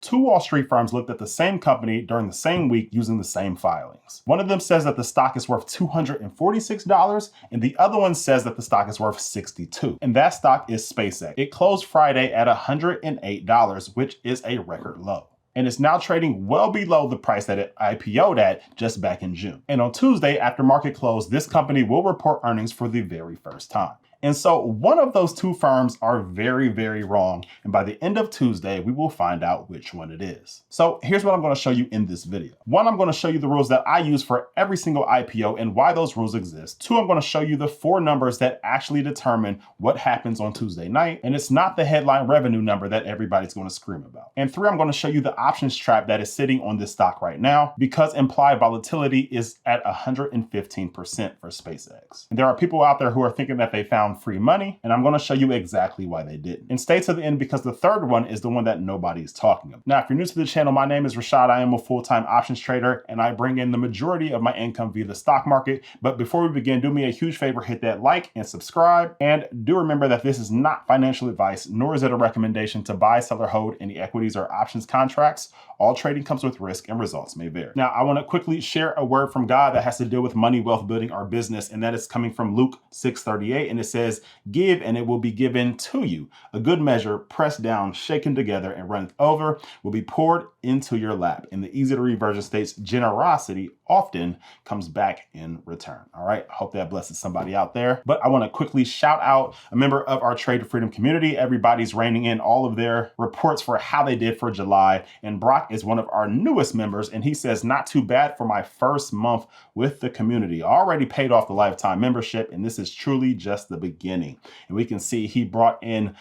Two Wall Street firms looked at the same company during the same week using the same filings. One of them says that the stock is worth $246, and the other one says that the stock is worth $62. And that stock is SpaceX. It closed Friday at $108, which is a record low. And it's now trading well below the price that it IPO'd at just back in June. And on Tuesday, after market close, this company will report earnings for the very first time. And so one of those two firms are very, very wrong. And by the end of Tuesday, we will find out which one it is. So here's what I'm going to show you in this video. One, I'm going to show you the rules that I use for every single IPO and why those rules exist. Two, I'm going to show you the 4 numbers that actually determine what happens on Tuesday night. And it's not the headline revenue number that everybody's going to scream about. And 3, I'm going to show you the options trap that is sitting on this stock right now because implied volatility is at 115% for SpaceX. And there are people out there who are thinking that they found free money, and I'm going to show you exactly why they didn't. And stay to the end because the third one is the one that nobody is talking about. Now, if you're new to the channel, my name is Rashad. I am a full-time options trader, and I bring in the majority of my income via the stock market. But before we begin, do me a huge favor, hit that like and subscribe. And do remember that this is not financial advice, nor is it a recommendation to buy, sell, or hold any equities or options contracts. All trading comes with risk and results may vary. Now, I want to quickly share a word from God that has to deal with money, wealth building, or business, and that is coming from Luke 6:38, and it says, "Give, and it will be given to you. A good measure, pressed down, shaken together, and runneth over, will be poured into your lap." And the easy to read version states, "Generosity often comes back in return." All right, I hope that blesses somebody out there. But I want to quickly shout out a member of our Trade Freedom community. Everybody's reining in all of their reports for how they did for July, and Brock is one of our newest members, and he says, "Not too bad for my first month with the community. I already paid off the lifetime membership, and this is truly just the beginning." And we can see he brought in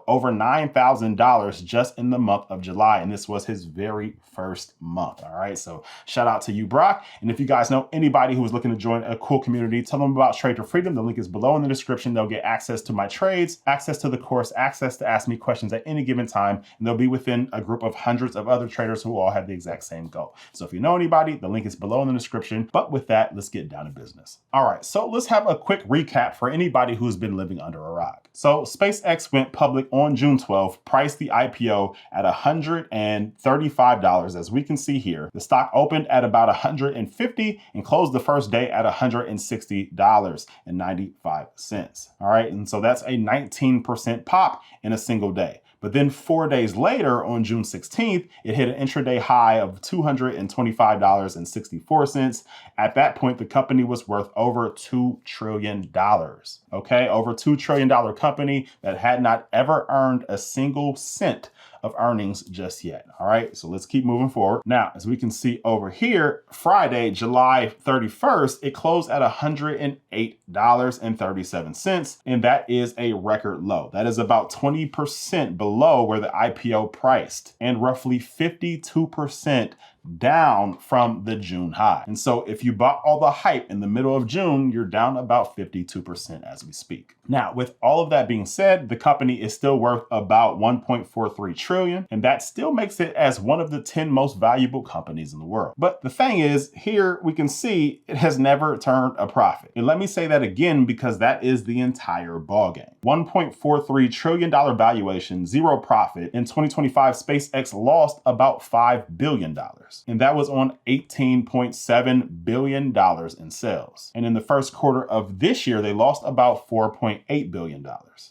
over $9,000 just in the month of July, and this was his very first month. All right, so shout out to you, Brock. And if you guys know anybody who is looking to join a cool community, tell them about Trade Freedom. The link is below in the description. They'll get access to my trades, access to the course, access to ask me questions at any given time, and they'll be within a group of hundreds of other traders who all have the exact same goal. So if you know anybody, the link is below in the description. But with that, let's get down to business. All right, so let's have a quick recap for anybody who's been living under a rock. So SpaceX went public on June 12th, priced the IPO at $135, as we can see here. The stock opened at about $150 and closed the first day at $160.95. All right, and so that's a 19% pop in a single day. But then 4 days later, on June 16th, it hit an intraday high of $225.64. At that point, the company was worth over $2 trillion. Okay, over $2 trillion company that had not ever earned a single cent of earnings just yet. All right, so let's keep moving forward. Now, as we can see over here, Friday, July 31st, it closed at $108.37, and that is a record low. That is about 20% below where the IPO priced and roughly 52% down from the June high. And so if you bought all the hype in the middle of June, you're down about 52% as we speak. Now, with all of that being said, the company is still worth about $1.43 trillion, and that still makes it as one of the 10 most valuable companies in the world. But the thing is, here we can see it has never turned a profit. And let me say that again, because that is the entire ballgame. $1.43 trillion valuation, zero profit. In 2025, SpaceX lost about $5 billion. And that was on $18.7 billion in sales. And in the first quarter of this year, they lost about $4.8 billion.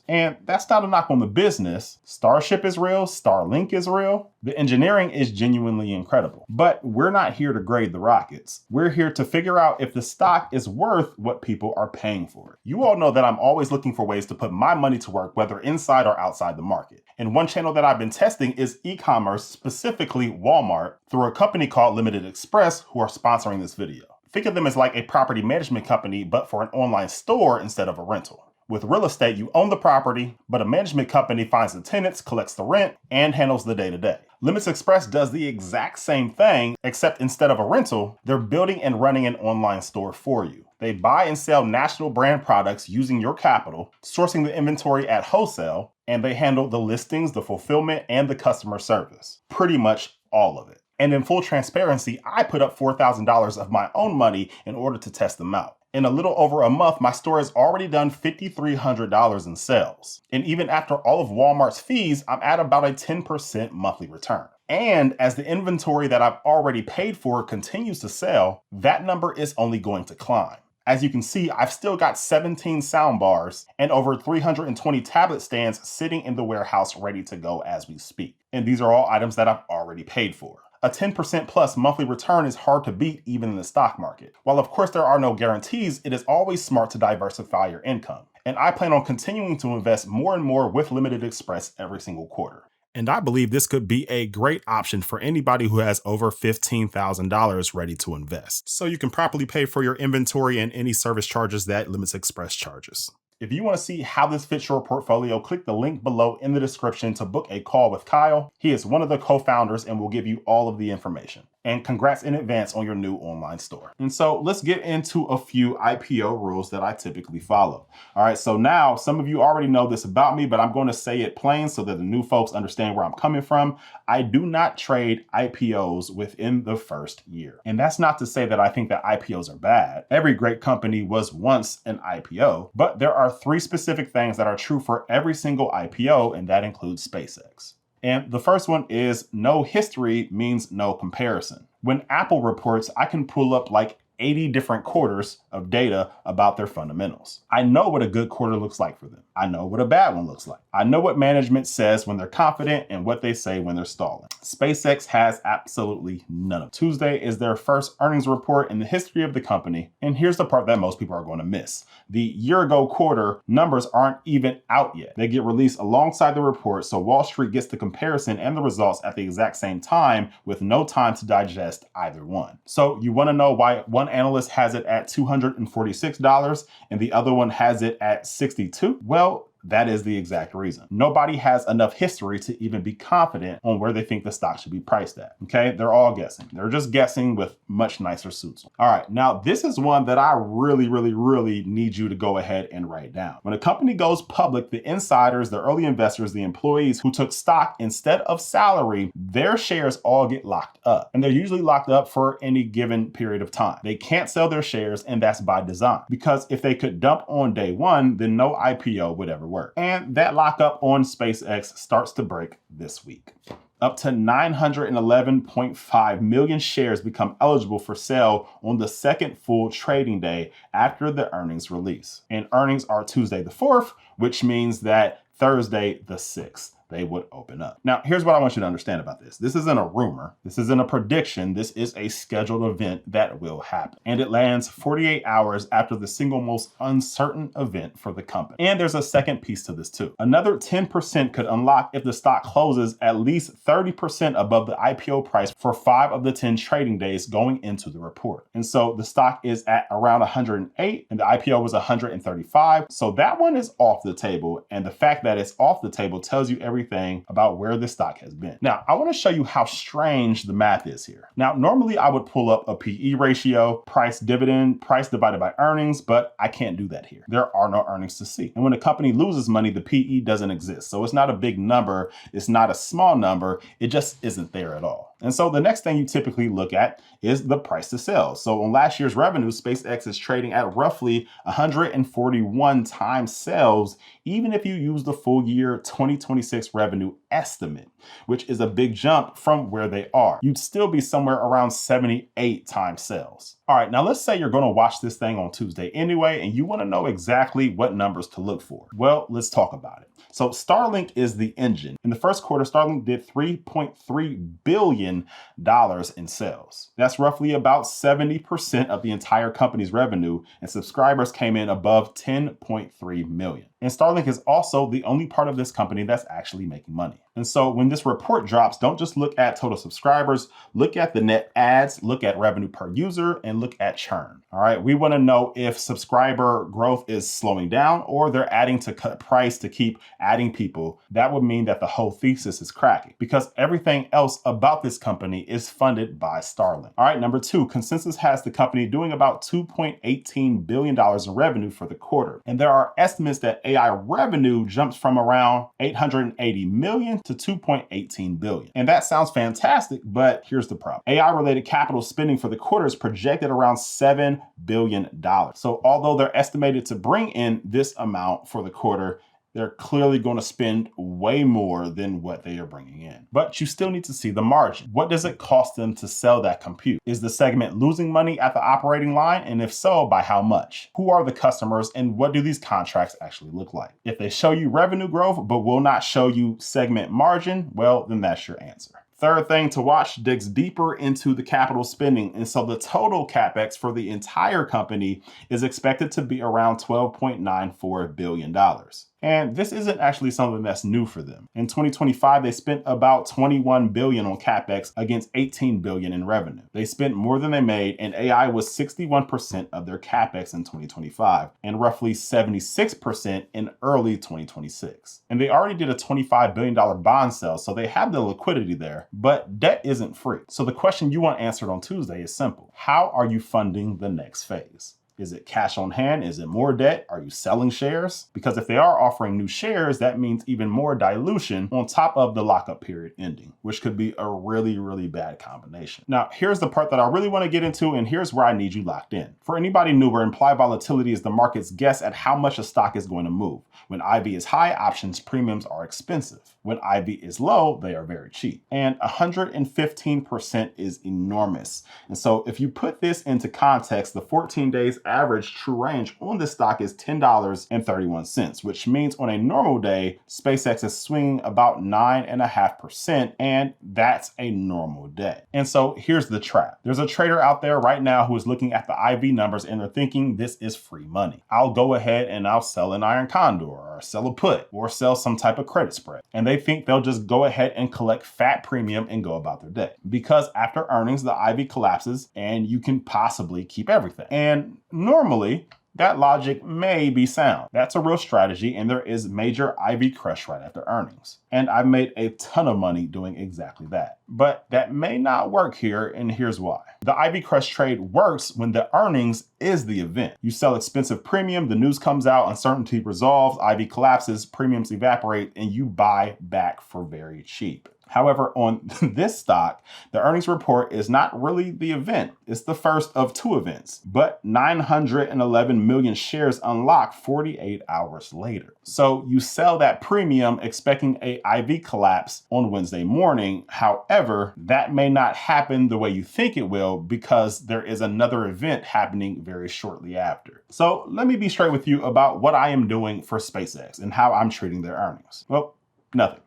And that's not a knock on the business. Starship is real. Starlink is real. The engineering is genuinely incredible. But we're not here to grade the rockets. We're here to figure out if the stock is worth what people are paying for it. You all know that I'm always looking for ways to put my money to work, whether inside or outside the market. And one channel that I've been testing is e-commerce, specifically Walmart, through a company called Limited Express, who are sponsoring this video. Think of them as like a property management company, but for an online store instead of a rental. With real estate, you own the property, but a management company finds the tenants, collects the rent, and handles the day-to-day. Limits Express does the exact same thing, except instead of a rental, they're building and running an online store for you. They buy and sell national brand products using your capital, sourcing the inventory at wholesale, and they handle the listings, the fulfillment, and the customer service. Pretty much all of it. And in full transparency, I put up $4,000 of my own money in order to test them out. In a little over a month, my store has already done $5,300 in sales. And even after all of Walmart's fees, I'm at about a 10% monthly return. And as the inventory that I've already paid for continues to sell, that number is only going to climb. As you can see, I've still got 17 sound bars and over 320 tablet stands sitting in the warehouse ready to go as we speak. And these are all items that I've already paid for. A 10% plus monthly return is hard to beat even in the stock market. While of course there are no guarantees, it is always smart to diversify your income. And I plan on continuing to invest more and more with Limited Express every single quarter. And I believe this could be a great option for anybody who has over $15,000 ready to invest. So you can properly pay for your inventory and any service charges that Limits Express charges. If you want to see how this fits your portfolio, click the link below in the description to book a call with Kyle. He is one of the co-founders and will give you all of the information. And congrats in advance on your new online store. And so let's get into a few IPO rules that I typically follow. All right, so now some of you already know this about me, but I'm going to say it plain so that the new folks understand where I'm coming from. I do not trade IPOs within the first year. And that's not to say that I think that IPOs are bad. Every great company was once an IPO, but there are 3 specific things that are true for every single IPO, and that includes SpaceX. And the first one is no history means no comparison. When Apple reports, I can pull up like 80 different quarters of data about their fundamentals. I know what a good quarter looks like for them. I know what a bad one looks like. I know what management says when they're confident and what they say when they're stalling. SpaceX has absolutely none of it. Tuesday is their first earnings report in the history of the company. And here's the part that most people are going to miss. The year ago quarter numbers aren't even out yet. They get released alongside the report, so Wall Street gets the comparison and the results at the exact same time with no time to digest either one. So you want to know why one analyst has it at $246 and the other one has it at $62? Well, that is the exact reason. Nobody has enough history to even be confident on where they think the stock should be priced at. Okay, they're all guessing. They're just guessing with much nicer suits. All right, now this is one that I really need you to go ahead and write down. When a company goes public, the insiders, the early investors, the employees who took stock instead of salary, their shares all get locked up. And they're usually locked up for any given period of time. They can't sell their shares, and that's by design. Because if they could dump on day one, then no IPO would ever work. And that lockup on SpaceX starts to break this week. Up to 911.5 million shares become eligible for sale on the second full trading day after the earnings release. And earnings are Tuesday the 4th, which means that Thursday the 6th. They would open up. Now, here's what I want you to understand about this. This isn't a rumor. This isn't a prediction. This is a scheduled event that will happen. And it lands 48 hours after the single most uncertain event for the company. And there's a second piece to this too. Another 10% could unlock if the stock closes at least 30% above the IPO price for 5 of the 10 trading days going into the report. And so the stock is at around 108 and the IPO was 135. So that one is off the table. And the fact that it's off the table tells you everything about where the stock has been. Now, I want to show you how strange the math is here. Now, normally I would pull up a PE ratio, price dividend, price divided by earnings, but I can't do that here. There are no earnings to see. And when a company loses money, the PE doesn't exist. So it's not a big number. It's not a small number. It just isn't there at all. And so the next thing you typically look at is the price to sales. So on last year's revenue, SpaceX is trading at roughly 141 times sales, even if you use the full year 2026 revenue estimate, which is a big jump from where they are. You'd still be somewhere around 78 times sales. All right, now let's say you're going to watch this thing on Tuesday anyway, and you want to know exactly what numbers to look for. Well, let's talk about it. So Starlink is the engine. In the first quarter, Starlink did $3.3 billion in sales. That's roughly about 70% of the entire company's revenue, and subscribers came in above 10.3 million. And Starlink is also the only part of this company that's actually making money. And so when this report drops, don't just look at total subscribers, look at the net adds, look at revenue per user, and look at churn. All right, we want to know if subscriber growth is slowing down or they're adding to cut price to keep adding people. That would mean that the whole thesis is cracking because everything else about this this company is funded by Starlink. All right, number 2, consensus has the company doing about $2.18 billion in revenue for the quarter. And there are estimates that AI revenue jumps from around 880 million to 2.18 billion. And that sounds fantastic, but here's the problem. AI related capital spending for the quarter is projected around $7 billion. So although they're estimated to bring in this amount for the quarter, they're clearly going to spend way more than what they are bringing in. But you still need to see the margin. What does it cost them to sell that compute? Is the segment losing money at the operating line? And if so, by how much? Who are the customers and what do these contracts actually look like? If they show you revenue growth but will not show you segment margin, well, then that's your answer. Third thing to watch digs deeper into the capital spending. And so the total CapEx for the entire company is expected to be around $12.94 billion. And this isn't actually something that's new for them. In 2025, they spent about $21 billion on CapEx against $18 billion in revenue. They spent more than they made, and AI was 61% of their CapEx in 2025 and roughly 76% in early 2026. And they already did a $25 billion bond sale, so they have the liquidity there, but debt isn't free. So the question you want answered on Tuesday is simple. How are you funding the next phase? Is it cash on hand? Is it more debt? Are you selling shares? Because if they are offering new shares, that means even more dilution on top of the lockup period ending, which could be a really, really bad combination. Now, here's the part that I really want to get into, and here's where I need you locked in. For anybody newer, implied volatility is the market's guess at how much a stock is going to move. When IV is high, options premiums are expensive. When IV is low, they are very cheap. And 115% is enormous. And so if you put this into context, the 14 days average true range on this stock is $10.31, which means on a normal day, SpaceX is swinging about 9.5%, and that's a normal day. And so here's the trap. There's a trader out there right now who is looking at the IV numbers and they're thinking this is free money. I'll go ahead and I'll sell an iron condor or sell a put or sell some type of credit spread. And they think they'll just go ahead and collect fat premium and go about their day. Because after earnings, the IV collapses and you can possibly keep everything. And normally, that logic may be sound. That's a real strategy, and there is major IV crush right after earnings. And I've made a ton of money doing exactly that. But that may not work here, and here's why. The IV crush trade works when the earnings is the event. You sell expensive premium, the news comes out, uncertainty resolves, IV collapses, premiums evaporate, and you buy back for very cheap. However, on this stock, the earnings report is not really the event. It's the first of two events, but 911 million shares unlock 48 hours later. So you sell that premium expecting a IV collapse on Wednesday morning. However, that may not happen the way you think it will because there is another event happening very shortly after. So let me be straight with you about what I am doing for SpaceX and how I'm treating their earnings. Well, nothing.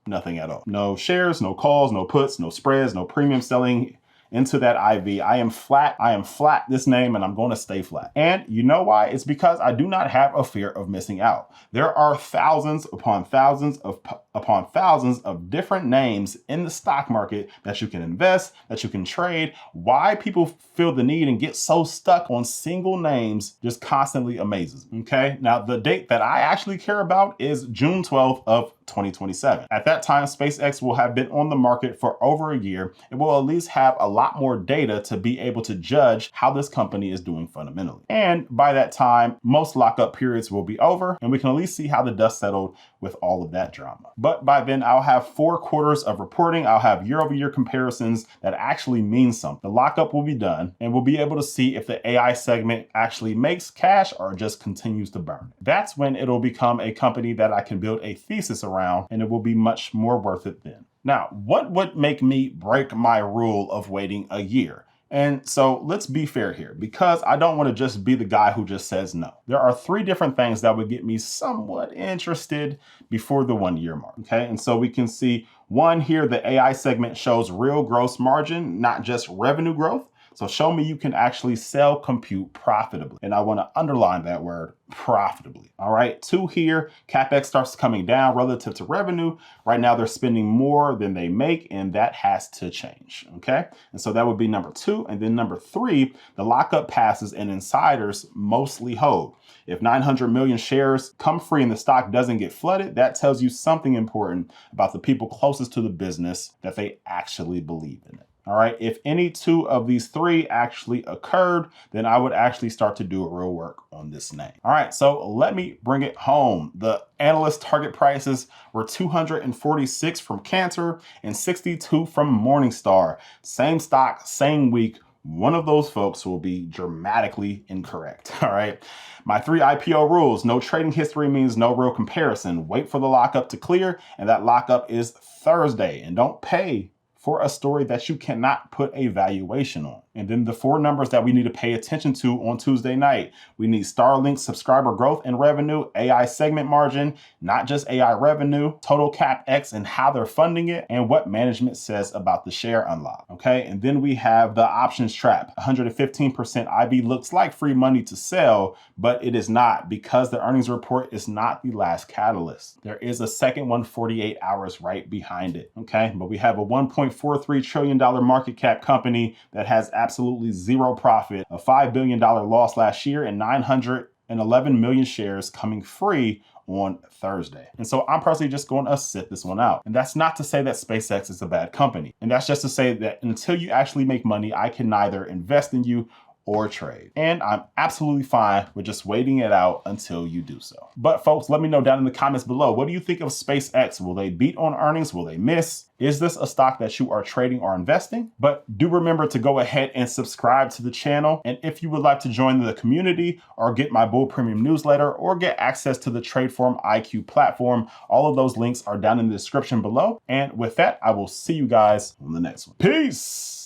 Nothing at all. No shares, no calls, no puts, no spreads, no premium selling into that IV. I am flat this name, and I'm going to stay flat. And you know why? It's because I do not have a fear of missing out. There are thousands upon thousands of different names in the stock market that you can invest, that you can trade. Why people feel the need and get so stuck on single names just constantly amazes me. Okay. Now the date that I actually care about is June 12th of 2027. At that time, SpaceX will have been on the market for over a year. It will at least have a lot more data to be able to judge how this company is doing fundamentally. And by that time, most lockup periods will be over, and we can at least see how the dust settled with all of that drama. But by then, I'll have 4 quarters of reporting. I'll have year-over-year comparisons that actually mean something. The lockup will be done, and we'll be able to see if the AI segment actually makes cash or just continues to burn. That's when it'll become a company that I can build a thesis around, and it will be much more worth it then. Now, what would make me break my rule of waiting a year? And so let's be fair here, because I don't want to just be the guy who just says no. There are 3 different things that would get me somewhat interested before the 1-year mark. Okay. And so we can see 1 here, the AI segment shows real gross margin, not just revenue growth. So show me you can actually sell compute profitably. And I want to underline that word, profitably. All right, 2 here, CapEx starts coming down relative to revenue. Right now they're spending more than they make, and that has to change, okay? And so that would be number 2. And then number 3, the lockup passes and insiders mostly hold. If 900 million shares come free and the stock doesn't get flooded, that tells you something important about the people closest to the business, that they actually believe in it. All right, if any 2 of these 3 actually occurred, then I would actually start to do real work on this name. All right, so let me bring it home. The analyst target prices were 246 from Cantor and 62 from Morningstar. Same stock, same week. One of those folks will be dramatically incorrect. All right. My 3 IPO rules: no trading history means no real comparison. Wait for the lockup to clear, and that lockup is Thursday. And don't pay for a story that you cannot put a valuation on. And then the 4 numbers that we need to pay attention to on Tuesday night. We need Starlink subscriber growth and revenue, AI segment margin, not just AI revenue, total CapEx and how they're funding it, and what management says about the share unlock. Okay, and then we have the options trap. 115% IB looks like free money to sell, but it is not, because the earnings report is not the last catalyst. There is a second one 48 hours right behind it. Okay, but we have a $1.43 trillion market cap company that has absolutely zero profit, a $5 billion loss last year, and 911 million shares coming free on Thursday. And so I'm personally just going to sit this one out. And that's not to say that SpaceX is a bad company. And that's just to say that until you actually make money, I can neither invest in you or trade. And I'm absolutely fine with just waiting it out until you do so. But folks, let me know down in the comments below. What do you think of SpaceX? Will they beat on earnings? Will they miss? Is this a stock that you are trading or investing? But do remember to go ahead and subscribe to the channel. And if you would like to join the community or get my Bull Premium newsletter or get access to the Tradeform IQ platform, all of those links are down in the description below. And with that, I will see you guys on the next one. Peace.